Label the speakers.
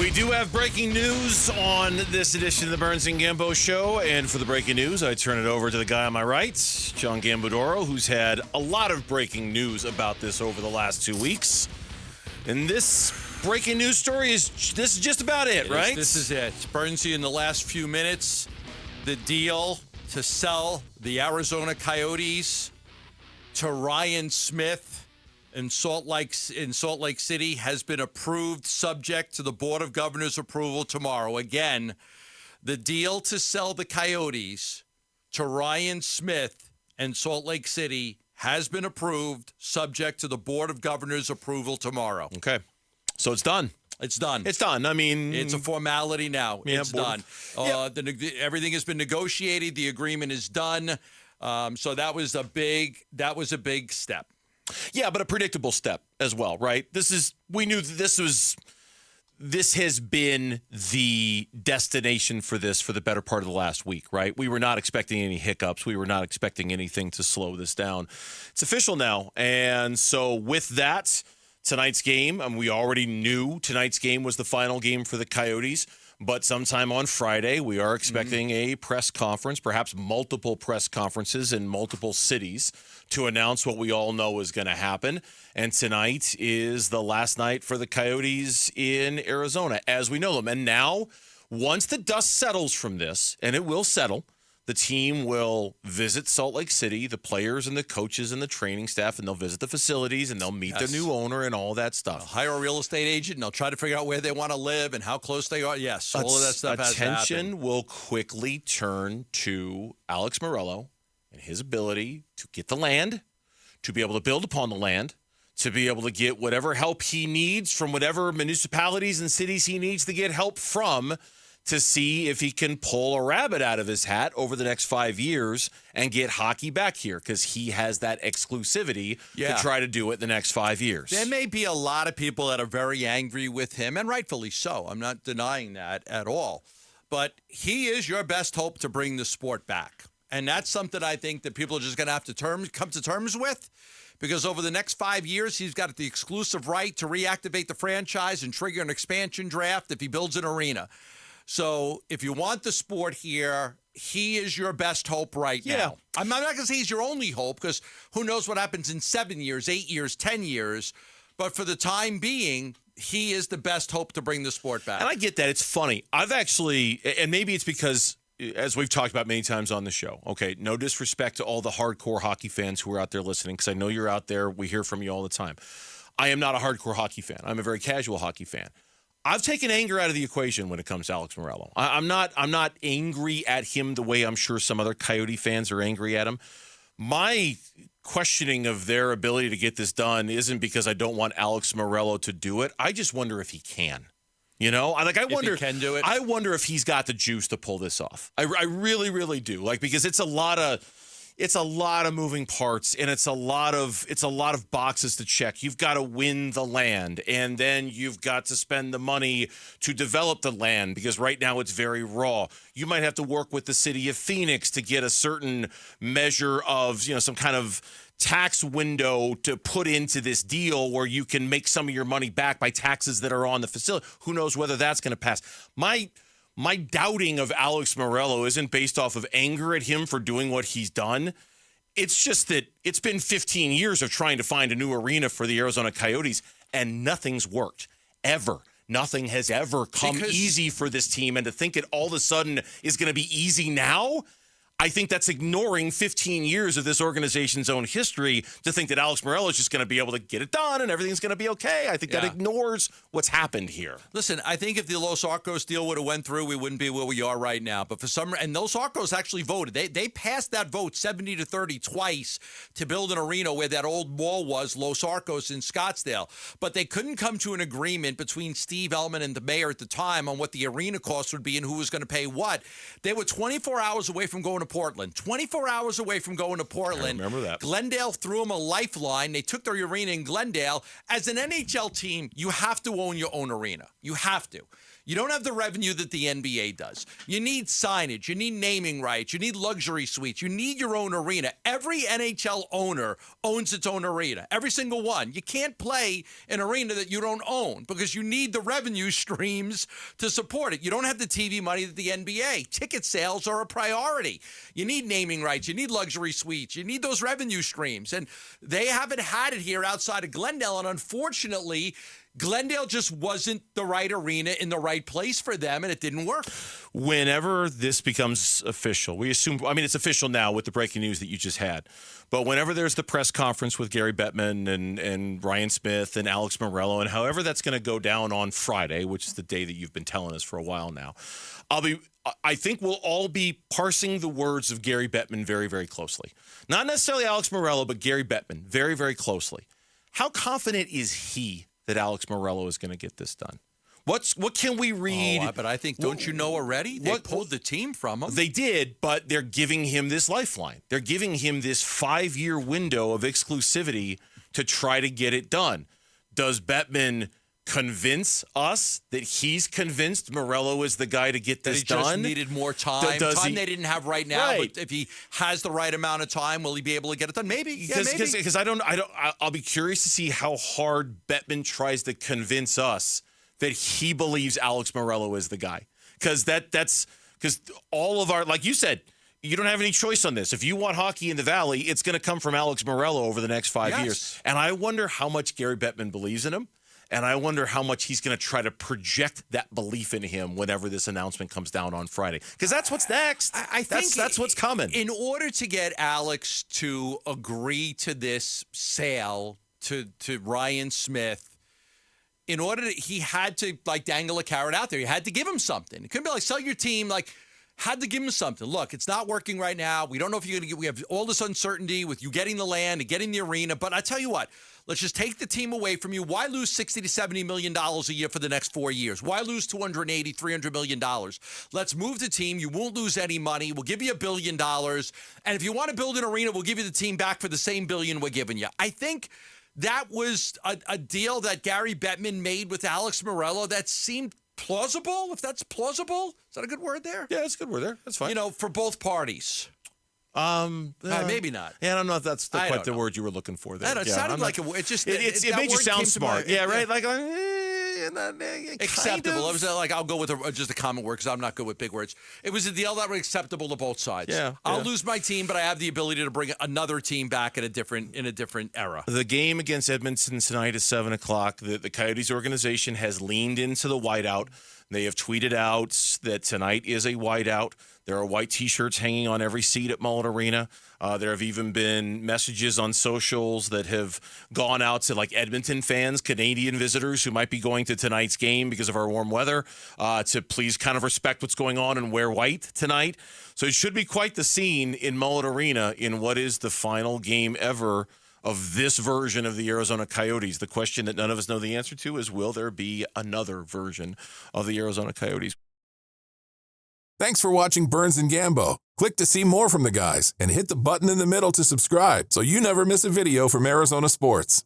Speaker 1: We do have breaking news on this edition of the Burns and Gambo Show. And for the breaking news, I turn it over to the guy on my right, John Gambodoro, who's had a lot of breaking news about this over the last 2 weeks. And this breaking news story is just about it, right?
Speaker 2: This is it. Burnsy, in the last few minutes, the deal to sell the Arizona Coyotes to Ryan Smith in Salt Lake City has been approved, subject to the Board of Governors approval tomorrow. Again, the deal to sell the Coyotes to Ryan Smith and Salt Lake City has been approved, subject to the Board of Governors approval tomorrow.
Speaker 1: Okay. So it's done.
Speaker 2: It's done.
Speaker 1: It's done. I mean,
Speaker 2: it's a formality now.
Speaker 1: Yeah,
Speaker 2: it's done. Everything has been negotiated. The agreement is done. So that was a big step.
Speaker 1: Yeah, but a predictable step as well, right? We knew that this has been the destination for this for the better part of the last week, right? We were not expecting any hiccups. We were not expecting anything to slow this down. It's official now. And so with that, tonight's game, we already knew tonight's game was the final game for the Coyotes. But sometime on Friday, we are expecting a press conference, perhaps multiple press conferences in multiple cities to announce what we all know is going to happen. And tonight is the last night for the Coyotes in Arizona, as we know them. And now, once the dust settles from this, and it will settle, the team will visit Salt Lake City, the players and the coaches and the training staff, and they'll visit the facilities, and they'll meet the new owner and all that stuff.
Speaker 2: They'll hire a real estate agent, and they'll try to figure out where they want to live and how close they are. Yes, all of that stuff has to happen.
Speaker 1: Attention will quickly turn to Alex Morello and his ability to get the land, to be able to build upon the land, to be able to get whatever help he needs from whatever municipalities and cities he needs to get help from, to see if he can pull a rabbit out of his hat over the next 5 years and get hockey back here, because he has that exclusivity to try to do it the next 5 years.
Speaker 2: There may be a lot of people that are very angry with him, and rightfully so. I'm not denying that at all. But he is your best hope to bring the sport back. And that's something I think that people are just going to have to come to terms with, because over the next 5 years, he's got the exclusive right to reactivate the franchise and trigger an expansion draft if he builds an arena. So if you want the sport here, he is your best hope right now. I'm not going to say he's your only hope, because who knows what happens in 7 years, 8 years, 10 years. But for the time being, he is the best hope to bring the sport back.
Speaker 1: And I get that. It's funny. I've actually, and maybe it's because, as we've talked about many times on the show, okay, no disrespect to all the hardcore hockey fans who are out there listening, because I know you're out there. We hear from you all the time. I am not a hardcore hockey fan. I'm a very casual hockey fan. I've taken anger out of the equation when it comes to Alex Morello. I'm not angry at him the way I'm sure some other Coyote fans are angry at him. My questioning of their ability to get this done isn't because I don't want Alex Morello to do it. I just wonder if he can. You know, I wonder
Speaker 2: if he can do it.
Speaker 1: I wonder if he's got the juice to pull this off. I really, really do. Because it's a lot of moving parts, and it's a lot of boxes to check. You've got to win the land, and then you've got to spend the money to develop the land, because right now it's very raw. You might have to work with the city of Phoenix to get a certain measure of, some kind of tax window to put into this deal where you can make some of your money back by taxes that are on the facility. Who knows whether that's going to pass? My doubting of Alex Morello isn't based off of anger at him for doing what he's done. It's just that it's been 15 years of trying to find a new arena for the Arizona Coyotes, and nothing's worked, ever. Nothing has ever come easy for this team, and to think it all of a sudden is going to be easy now, I think that's ignoring 15 years of this organization's own history to think that Alex Morello is just going to be able to get it done and everything's going to be okay. I think that ignores what's happened here.
Speaker 2: Listen, I think if the Los Arcos deal would have went through, we wouldn't be where we are right now. But and Los Arcos actually voted. They passed that vote 70-30 twice to build an arena where that old mall was, Los Arcos in Scottsdale. But they couldn't come to an agreement between Steve Ellman and the mayor at the time on what the arena cost would be and who was going to pay what. They were 24 hours away from going to to Portland. 24 hours away from going to Portland.
Speaker 1: I remember that.
Speaker 2: Glendale threw them a lifeline. They took their arena in Glendale. As an NHL team, you have to own your own arena. You have to. You don't have the revenue that the NBA does. You need signage. You need naming rights. You need luxury suites. You need your own arena. Every NHL owner owns its own arena. Every single one. You can't play an arena that you don't own because you need the revenue streams to support it. You don't have the TV money that the NBA. Ticket sales are a priority. You need naming rights. You need luxury suites. You need those revenue streams. And they haven't had it here outside of Glendale. And unfortunately, Glendale just wasn't the right arena in the right place for them, and it didn't work.
Speaker 1: Whenever this becomes official, we assume, I mean, it's official now with the breaking news that you just had, but whenever there's the press conference with Gary Bettman and Ryan Smith and Alex Morello, and however that's going to go down on Friday, which is the day that you've been telling us for a while now, I think we'll all be parsing the words of Gary Bettman very, very closely. Not necessarily Alex Morello, but Gary Bettman very, very closely. How confident is he that Alex Morello is going to get this done? What can we read?
Speaker 2: Oh, but I think, don't you know already? They pulled the team from him.
Speaker 1: They did, but they're giving him this lifeline. They're giving him this 5-year window of exclusivity to try to get it done. Does Bettman convince us that he's convinced Morello is the guy to get this done?
Speaker 2: He just needed more time. They didn't have right now. Right. But if he has the right amount of time, will he be able to get it done? Maybe.
Speaker 1: Because I'll be curious to see how hard Bettman tries to convince us that he believes Alex Morello is the guy. Because that's all of our, like you said, you don't have any choice on this. If you want hockey in the Valley, it's going to come from Alex Morello over the next 5 years. And I wonder how much Gary Bettman believes in him. And I wonder how much he's going to try to project that belief in him whenever this announcement comes down on Friday. Because that's what's next.
Speaker 2: I think
Speaker 1: that's what's coming.
Speaker 2: In order to get Alex to agree to this sale to Ryan Smith, he had to dangle a carrot out there. He had to give him something. It couldn't be like, sell your team, had to give him something. Look, it's not working right now. We don't know if you're going to get, we have all this uncertainty with you getting the land and getting the arena. But I tell you what, let's just take the team away from you. Why lose $60 to $70 million a year for the next 4 years? Why lose $280, $300 million? Let's move the team. You won't lose any money. We'll give you $1 billion. And if you want to build an arena, we'll give you the team back for the same $1 billion we're giving you. I think that was a deal that Gary Bettman made with Alex Morello that seemed plausible, if that's plausible. Is that a good word there?
Speaker 1: Yeah, it's a good word there. That's fine.
Speaker 2: For both parties. Maybe not.
Speaker 1: Yeah, I don't know if that's quite the word you were looking for there.
Speaker 2: It sounded like it
Speaker 1: made you sound smart. Yeah, right?
Speaker 2: Acceptable. It was I'll go with just a common word because I'm not good with big words. It was a deal that was acceptable to both sides.
Speaker 1: Yeah,
Speaker 2: I'll lose my team, but I have the ability to bring another team back in a different era.
Speaker 1: The game against Edmonton tonight is 7 o'clock. The Coyotes organization has leaned into the whiteout. They have tweeted out that tonight is a whiteout. There are white T-shirts hanging on every seat at Mullet Arena. There have even been messages on socials that have gone out to Edmonton fans, Canadian visitors who might be going to tonight's game because of our warm weather, to please kind of respect what's going on and wear white tonight. So it should be quite the scene in Mullet Arena in what is the final game ever of this version of the Arizona Coyotes. The question that none of us know the answer to is, will there be another version of the Arizona Coyotes?
Speaker 3: Thanks for watching Burns and Gambo. Click to see more from the guys and hit the button in the middle to subscribe so you never miss a video from Arizona sports.